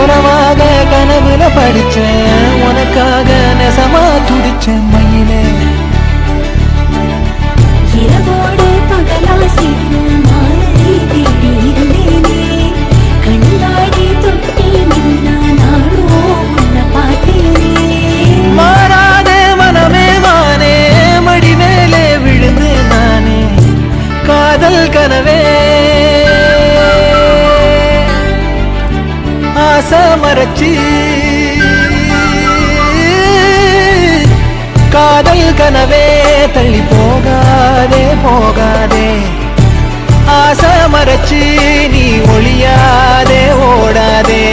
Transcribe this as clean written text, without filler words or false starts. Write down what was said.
உறவாக கனவுல படிச்சேன், உனக்காக நெசமா துடிச்சேன் மயிலே. இரவோடு பகலா சேர்ந்து மாறி தேடி இருந்தேனே, கண்ணாடி தொட்டி நின்னா நானும் உன்னை பார்த்தேனே. மாறாதே மனமே வானே, மடி மேலே விழுந்து நானே, காதல் கனவே ஆசை மறைச்சி, காதல் கனவே தள்ளி போகாதே போகாதே, ஆசை மறைச்சி நீ ஒளியாதே ஓடாதே.